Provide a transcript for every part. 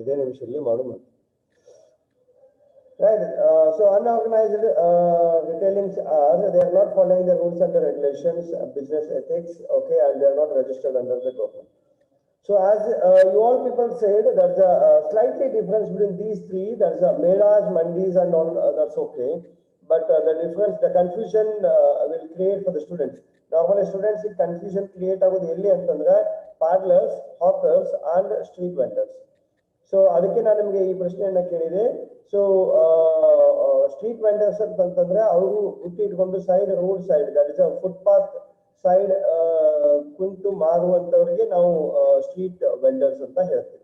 ಇದೇ ನಿಮಿಷದಲ್ಲಿ ಮಾಡೋಣ. Right. So unorganized retailings are, they are not following the rules and the regulations, business ethics, okay, and they are not registered under the government. So as you all people said, there's a slightly difference between these three. There's a melas, mandis, and all. That's okay, but the difference, the confusion will create for the students. Normally, students in confusion create agodu elli antandre parlors, hawkers, and street vendors. So ಅದಕ್ಕೆ ನಾನು ನಿಮಗೆ ಈ ಪ್ರಶ್ನೆಯನ್ನ ಕೇಳಿದೆ. So street vendors ಅಂತಂದ್ರೆ ಅವರು ಹುಟ್ಟಿ ಇಟ್ಕೊಂಡು side road side, that is a footpath side ಕುಂತು ಮಾರುವಂತವರಿಗೆ ನಾವು ಸ್ಟ್ರೀಟ್ ವೆಂಡರ್ಸ್ ಅಂತ ಹೇಳ್ತೀವಿ.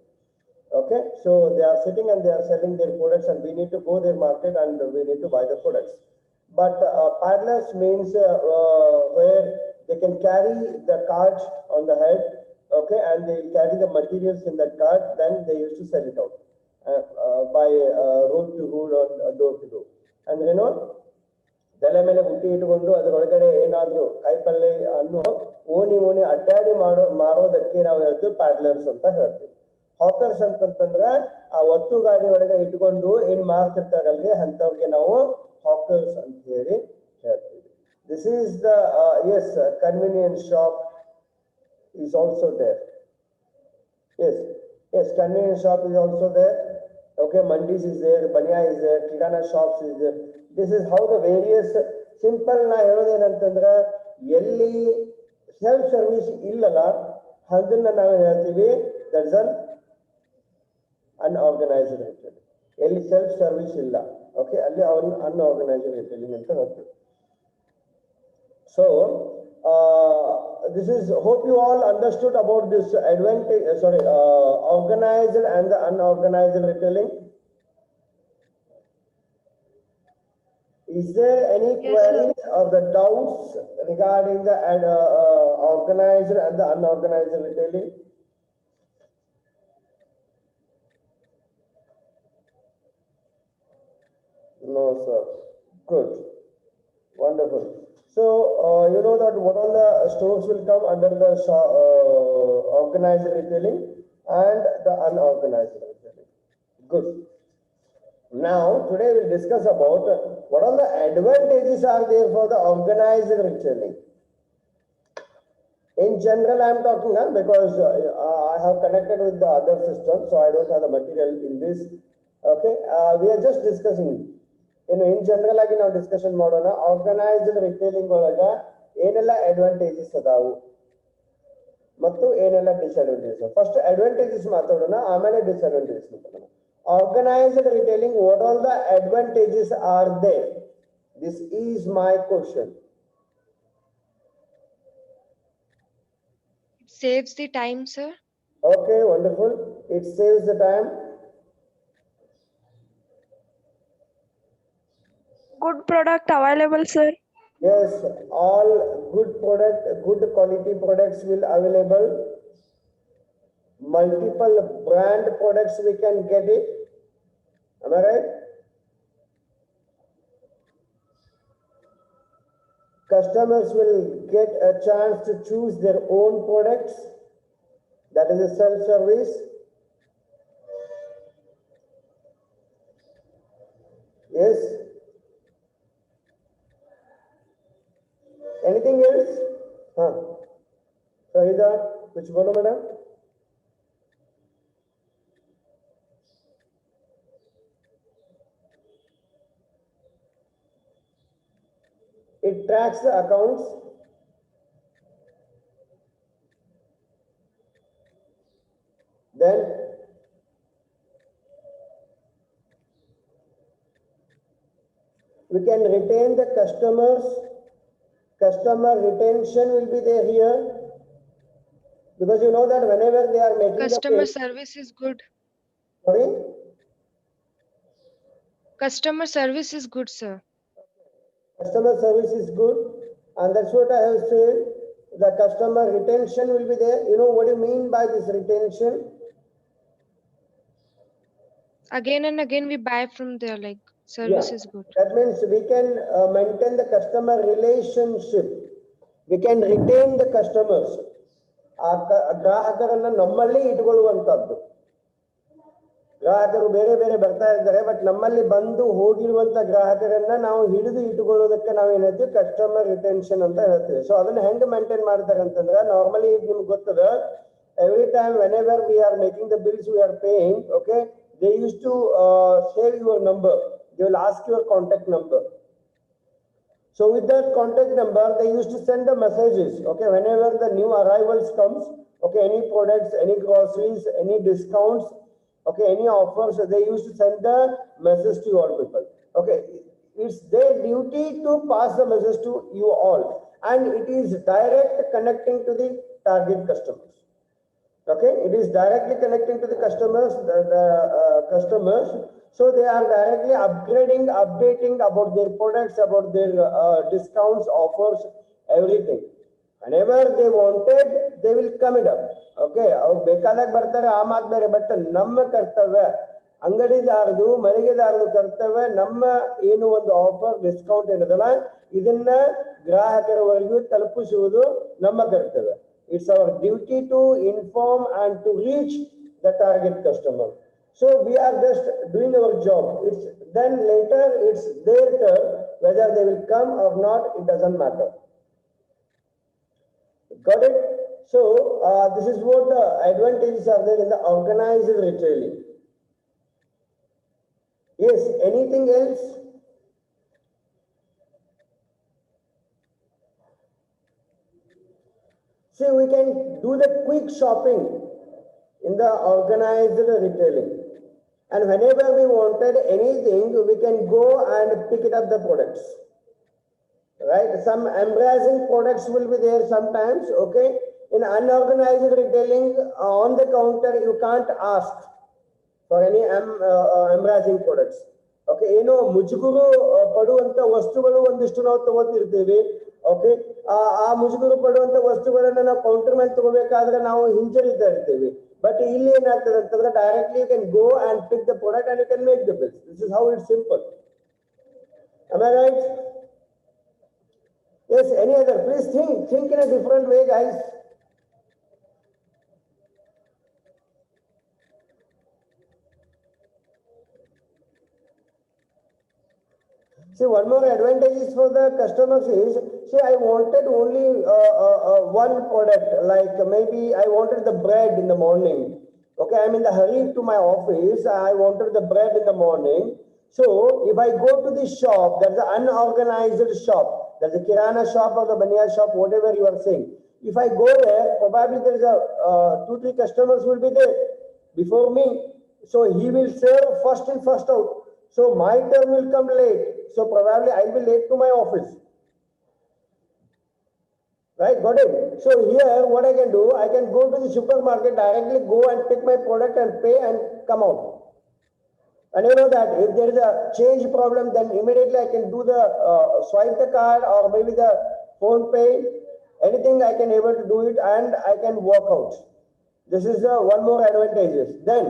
Okay, so they are sitting and they are selling their products and we need to go their market and we need to buy the products. But paddlers means where they can carry the cart on the head, okay, and they carry the materials in that cart, then they used to sell it out by road to road or door to door. And you know, ತಲೆ ಮೇಲೆ ಬುಟ್ಟಿ ಇಟ್ಟುಕೊಂಡು ಅದರೊಳಗಡೆ ಏನಾದ್ರು ಕಾಯಿಪಲ್ಲೆ ಅನ್ನು ಓಣಿ ಅಡ್ಡಾಡಿ ಮಾರೋದಕ್ಕೆ ನಾವು ಹೇಳ್ತೀವಿ ಪ್ಯಾಡ್ಲರ್ಸ್ ಅಂತ ಹೇಳ್ತೀವಿ. ಹಾಕರ್ಸ್ ಅಂತಂದ್ರೆ ಆ ಒತ್ತು ಗಾಡಿ ಒಳಗೆ ಇಟ್ಕೊಂಡು ಏನ್ ಮಾರ್ತಿರ್ತಾರಲ್ರಿ ಅಂತವ್ರಿಗೆ ನಾವು ಹಾಕರ್ಸ್ ಅಂತ ಹೇಳಿ ಹೇಳ್ತೀವಿ. This is the yes, convenience shop is also there. Yes, convenience shop is also there. Okay, mandis is there, banya is there, kirana shops is there. This is how the various simple na ಹೇಳೋದೇನಂತಂದ್ರೆ ಎಲ್ಲಿ self service ಇಲ್ಲಲ್ಲ ಅದನ್ನ ನಾವು ಹೇಳ್ತೀವಿ that's an unorganised retailing. ಎಲ್ಲಿ self service ಇಲ್ಲ, okay, ಅಲ್ಲಿ ಅವನ್ನ unorganised retailing ಅಂತ ಹೇಳ್ತೀವಿ. So this is, hope you all understood about this advantage, organized and the unorganized retailing. Is there any queries or the doubts regarding the organized and the unorganized retailing? No, sir. Good. Wonderful. So you know that what all the stores will come under the organized retailing and the unorganized retailing. Good. Now today we'll discuss about what all the advantages are there for the organized retailing. In general, I am talking because I have connected with the other system, so I don't have the material in this. Okay, we are just discussing. In general ಆಗಿ ನಾವು discussion ಮಾಡೋಣ. Organised retailing ಒಳಗ ಏನೆಲ್ಲ advantages ಅದಾವು ಮತ್ತು ಏನೆಲ್ಲ disadvantages. First advantages ಮಾತಾಡೋಣ, ಆಮೇಲೆ ಡಿಸ್ಅಡ್ವಾಂಟೇಜಸ್ ಮಾತಾಡೋಣ. Organised retailing, what all the advantages are there? This is my question. It saves the time, sir. Okay, wonderful. It saves the time. Good product available, sir. Yes, all good quality products will available. Multiple brand products we can get it. Am I right? Customers will get a chance to choose their own products. That is a self-service. Yes. Anything else? Sarita, which one, madam? It tracks the accounts. Then we can retain the customers. Customer retention will be there here, because you know that whenever they are making Customer service is good. Sorry? Customer service is good, sir. Customer service is good, and that's what I have said. The customer retention will be there. You know what do you mean by this retention? Again and again we buy from there, like service is good. That means we can maintain the customer relationship. We can retain the customers. ಗ್ರಾಹಕರನ್ನ ನಮ್ಮಲ್ಲಿ ಇಟ್ಕೊಳ್ಳುವಂತದ್ದು. ಗ್ರಾಹಕರು ಬೇರೆ ಬೇರೆ ಬರ್ತಾ ಇರ್ತಾರೆ, but ನಮ್ಮಲ್ಲಿ ಬಂದು ಹೋಗಿರುವಂತ ಗ್ರಾಹಕರನ್ನ ನಾವು ಹಿಡಿದು ಇಟ್ಟುಕೊಳ್ಳೋದಕ್ಕೆ ನಾವು ಏನ್ ಹೇಳ್ತೀವಿ, ಕಸ್ಟಮರ್ ರಿಟೆನ್ಷನ್ ಅಂತ ಹೇಳ್ತೀವಿ. ಸೊ ಅದನ್ನ ಹೆಂಗ್ ಮೇಂಟೈನ್ ಮಾಡ್ತಾರೆ ಅಂತಂದ್ರೆ, ನಾರ್ಮಲಿ ನಿಮ್ಗೆ ಗೊತ್ತದ, every time whenever we are making the bills we are paying, okay, they used to save your number. They will ask your contact number. So with that contact number, they used to send the messages, okay, whenever the new arrivals comes, okay, any products, any groceries, any discounts, okay, any offers, they used to send the message to all people. Okay, it's their duty to pass the message to you all, and it is direct connecting to the target customers. Okay, it is directly connecting to the customers, customers. So they are directly updating about their products, about their discounts, offers, everything. Whenever they wanted, they will come it up. Okay, ಅವ್ರು ಬೇಕಾದಾಗ ಬರ್ತಾರೆ, ಆ ಮಾತು ಬೇರೆ. But ನಮ್ಮ ಕರ್ತವ್ಯ, ಅಂಗಡಿದಾರದು ಮಳಿಗೆದಾರದು ಕರ್ತವ್ಯ, ನಮ್ಮ ಏನು ಒಂದು ಆಫರ್ ಡಿಸ್ಕೌಂಟ್ ಏನದಲ್ಲ, ಇದನ್ನ ಗ್ರಾಹಕರವರೆಗೂ ತಲುಪಿಸುವುದು ನಮ್ಮ ಕರ್ತವ್ಯ. It's our duty to inform and to reach the target customer. So we are just doing our job. It's then later it's their turn, whether they will come or not, it doesn't matter. Got it? So this is what the advantages are there in the organized retailing. Yes, anything else? See, we can do the quick shopping in the organized retailing. And whenever we wanted anything, we can go and pick it up the products. Right? Some embarrassing products will be there sometimes, okay? In unorganized retailing, on the counter, you can't ask for any embarrassing products. Okay, ಏನೋ ಮುಜುಗರು ಪಡುವಂತ ವಸ್ತುಗಳು ಒಂದಿಷ್ಟು ನಾವು ತಗೋತಿರ್ತೀವಿ. Okay, ಆ ಮುಜುಗರು ಪಡುವಂತ ವಸ್ತುಗಳನ್ನ ನಾವು counter ಮೇಲೆ ತಗೋಬೇಕಾದ್ರೆ ನಾವು ಹಿಂಜರಿತಾ ಇರ್ತೀವಿ. ಬಟ್ ಇಲ್ಲಿ ಏನಾಗ್ತದೆ ಅಂತಂದ್ರೆ, directly you can go and pick the product and you can make the bill. This is how it's simple. Am I right? Yes, any other? Please think in a different way, guys. See, one more advantage is for the customers is, see, I wanted only one product, like maybe I wanted the bread in the morning. Okay, I'm in the hurry to my office, I wanted the bread in the morning. So if I go to the shop, there's an unorganized shop, there's a kirana shop or the baniya shop, whatever you are saying. If I go there, probably there's a 2-3 customers will be there before me. So he will serve first in, first out. So my turn will come late. So probably I'll be late to my office. Right, got it? So here what I can do, I can go to the supermarket, directly go and pick my product and pay and come out. And you know that if there is a change problem, then immediately I can do the swipe the card or maybe the phone pay, anything I can able to do it and I can walk out. This is one more advantages. Then,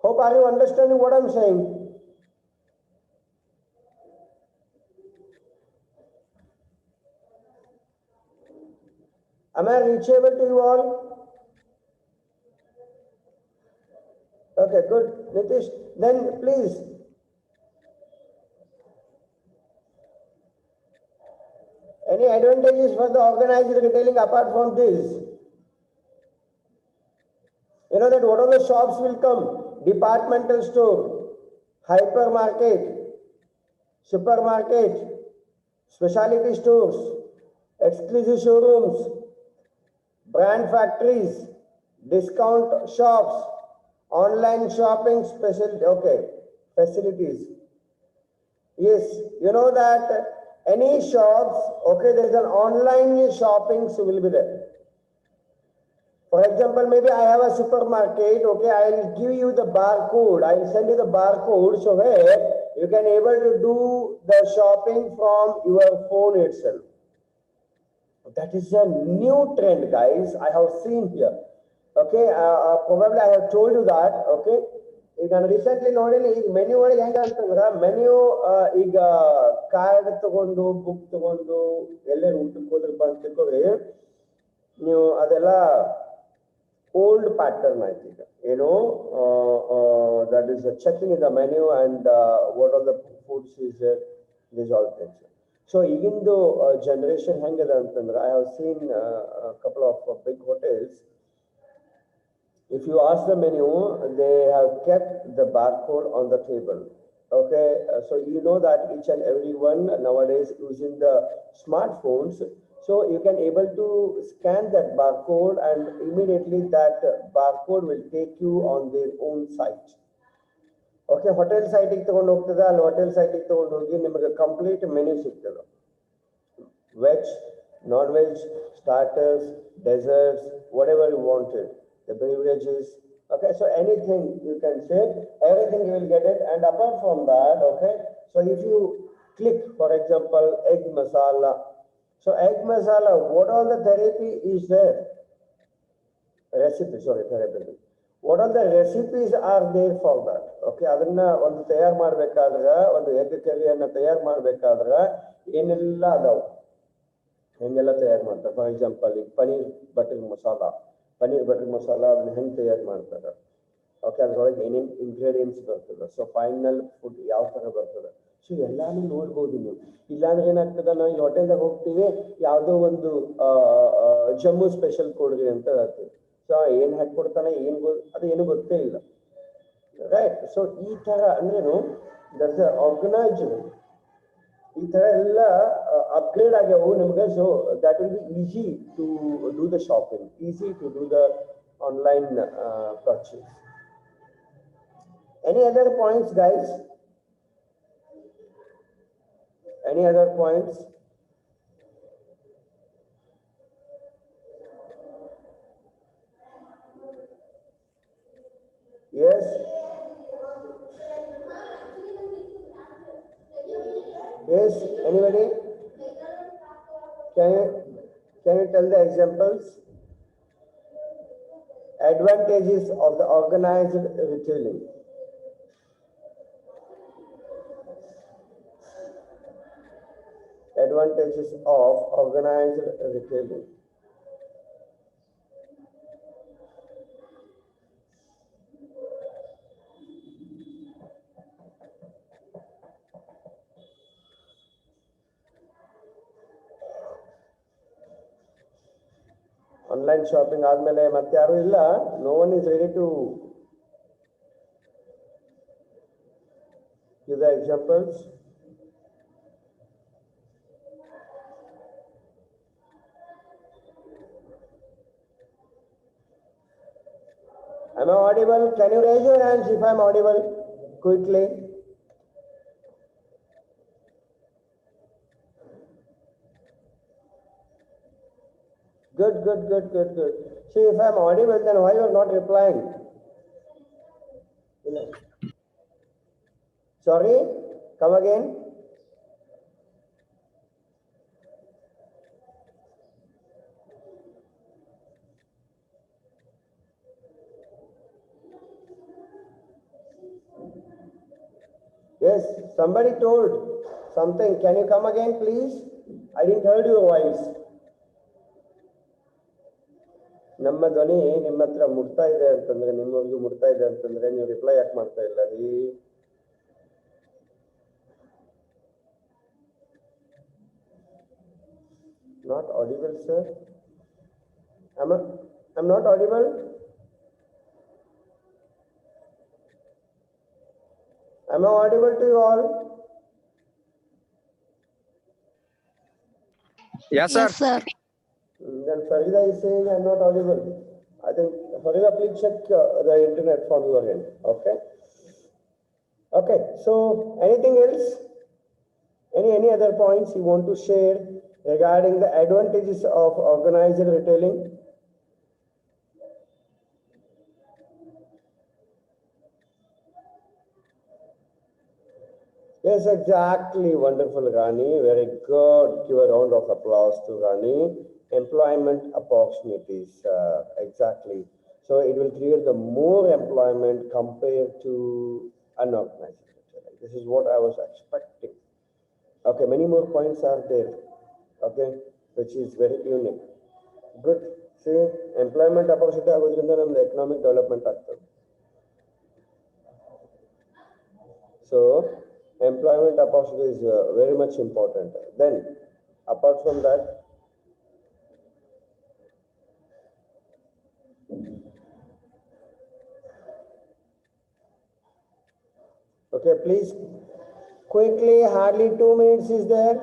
hope are you understanding what I'm saying? Am I reachable to you all? Okay, good. Nitish, then please. Any advantages for the organized retailing apart from this? You know that what are the shops will come? Departmental store, hypermarket, supermarket, specialty stores, exclusive showrooms, brand factories, discount shops, online shopping facilities. Yes, you know that any shops, okay, there is an online shopping will be there. For example, maybe I have a supermarket, okay, I'll give you the barcode, I'll send you the barcode, so where you can able to do the shopping from your phone itself. That is a new trend, guys, I have seen here. Okay, probably I have told you that, okay. ಈಗ ನಾನು recently ನೋಡಿನಿ, ಈಗ menu ಒಳಗೆ ಹೆಂಗ ಅಂತಂದ್ರ, menu ಈಗ card ತಗೊಂಡು book ತಗೊಂಡು ಎಲ್ಲರೂ ಊಟಕ್ಕೆ ಹೋದ್ರ ಬಂದ್ ತಿಳ್ಕೊಳ್ರಿ ನೀವು, ಅದೆಲ್ಲ old pattern, I think. That is checking in the menu and what are the foods is there, these all things. So even though generation hangada antandra, I have seen a couple of big hotels. If you ask the menu, they have kept the barcode on the table. Okay, so you know that each and everyone nowadays using the smartphones, so you can able to scan that barcode and immediately that barcode will take you on their own site. Okay, hotel site ಗೆ ತಗೊಂಡು ಹೋಗ್ತದೆ, ಅಲ್ಲಿ hotel site ಗೆ ತಗೊಂಡು ಹೋಗಿ ನಿಮಗೆ complete menu ಸಿಗ್ತದೆ. Veg, non-veg, starters, desserts, whatever you wanted, the beverages. Okay, so anything you can say, everything you will get it. And apart from that, okay, so if you click, for example, egg masala. So egg masala, what all the therapy is there? Recipe, sorry, therapy. What all the recipes are there for that? Okay, ಅದನ್ನ ಒಂದು ತಯಾರು ಮಾಡಬೇಕಾದ್ರೆ, ಒಂದು egg ಕರಿಯನ್ನ ತಯಾರು ಮಾಡಬೇಕಾದ್ರೆ ಏನೆಲ್ಲ ಅದಾವು, ಹೆಂಗೆಲ್ಲ ತಯಾರು ಮಾಡ್ತಾರೆ. ಫಾರ್ ಎಕ್ಸಾಂಪಲ್ ಈಗ ಪನೀರ್ ಬಟರ್ ಮಸಾಲ ಅದನ್ನ ಹೆಂಗೆ ತಯಾರು ಮಾಡ್ತಾರೆ. ಓಕೆ, ಅದ್ರೊಳಗೆ ಏನೇನು ಇಂಗ್ರೀಡಿಯೆಂಟ್ಸ್ ಬರ್ತದೆ, ಸೊ ಫೈನಲ್ ಫುಡ್ ಯಾವ ಥರ ಬರ್ತದೆ, ಸೊ ಎಲ್ಲಾನು ನೋಡ್ಬೋದು ನೀವು. ಇಲ್ಲಾಂದ್ರೆ ಏನಾಗ್ತದೆ, ನಾವು ಈ ಹೋಟೆಲ್ದಾಗ ಹೋಗ್ತೀವಿ, ಯಾವುದೋ ಒಂದು ಜಮ್ಮು ಸ್ಪೆಷಲ್ ಕೊಡ್ರಿ ಅಂತ ಹೇಳ್ತೀವಿ. ಸೊ ಏನು ಹಾಕಿ ಕೊಡ್ತಾನೆ, ಅದು ಏನು ಗೊತ್ತೇ ಇಲ್ಲ, ರೈಟ್. ಸೊ ಈ ಥರ ಅಂದ್ರೇನು, ದಟ್ಸ್ ಆರ್ಗನೈಸ್ಡ್. ಈ ಥರ ಎಲ್ಲ ಅಪ್ಗ್ರೇಡ್ ಆಗ್ಯಾವು ನಿಮ್ಗೆ. So that will be easy to do the shopping, easy to do the online purchase. Any other points, guys? Any other points? Yes. Yes, anybody? Can you tell the examples? Advantages of the organized retailing. Advantages of organized retailing. Online shopping ಆದ್ಮೇಲೆ ಮತ್ತೆ ಯಾರು ಇಲ್ಲ. No one is ready to give the examples. Am I audible? Can you raise your hands if I am audible quickly? Good. See, if I am audible, then why you are not replying? Sorry, come again. Yes, somebody told something. Can you come again, please? I didn't heard your voice. ನಮ್ಮ ಧ್ವನಿ ನಿಮ್ಮ ಹತ್ರ ಮುಟ್ತಾ ಇದೆ ಅಂತಂದ್ರೆ, ನಿಮ್ಮವ್ರಿಗೂ ಮುಟ್ತಾ ಇದೆ ಅಂತಂದ್ರೆ ನೀವು reply ಯಾಕೆ ಮಾಡ್ತಾ ಇಲ್ಲ ರೀ? Not audible, sir. I'm not audible. Am I audible to you all? Yes, sir. Yes, sir. Then Farida is saying I'm not audible. I think Farida, please check the internet from your end. Okay. Okay. So anything else? Any other points you want to share regarding the advantages of organized retailing? Yes, exactly. Wonderful, Rani. Very good. Give a round of applause to Rani. Employment opportunities, exactly. So it will create the more employment compared to unorganized retailing. This is what I was expecting. Okay, many more points are there. Okay, which is very unique. Good. See, employment opportunity ಆಗೋದ್ರಿಂದ ನಮ್ದು economic development ಆಗ್ತದೆ. So, employment opportunity is very much important. Then, apart from that, okay, please quickly, hardly 2 minutes is there.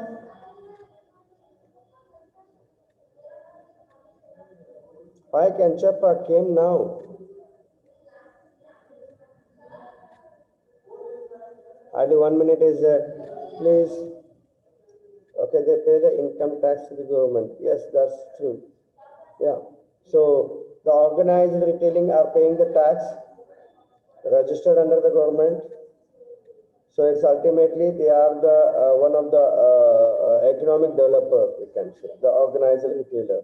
Why Kanchappa came now? Hardly 1 minute is there. Please. Okay, they pay the income tax to the government. Yes, that's true. Yeah. So the organized retailing are paying the tax registered under the government. So it's ultimately they are the one of the economic developer, we can say, the organized retailer.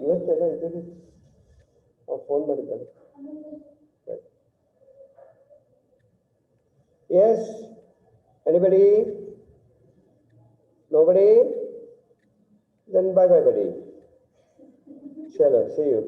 ಇವತ್ತೆಲ್ಲ ಇದರಲ್ಲಿ phone ಮಾಡಿದ್ದಾರೆ. Yes, anybody? Nobody? Then bye bye buddy. Chalo, see you.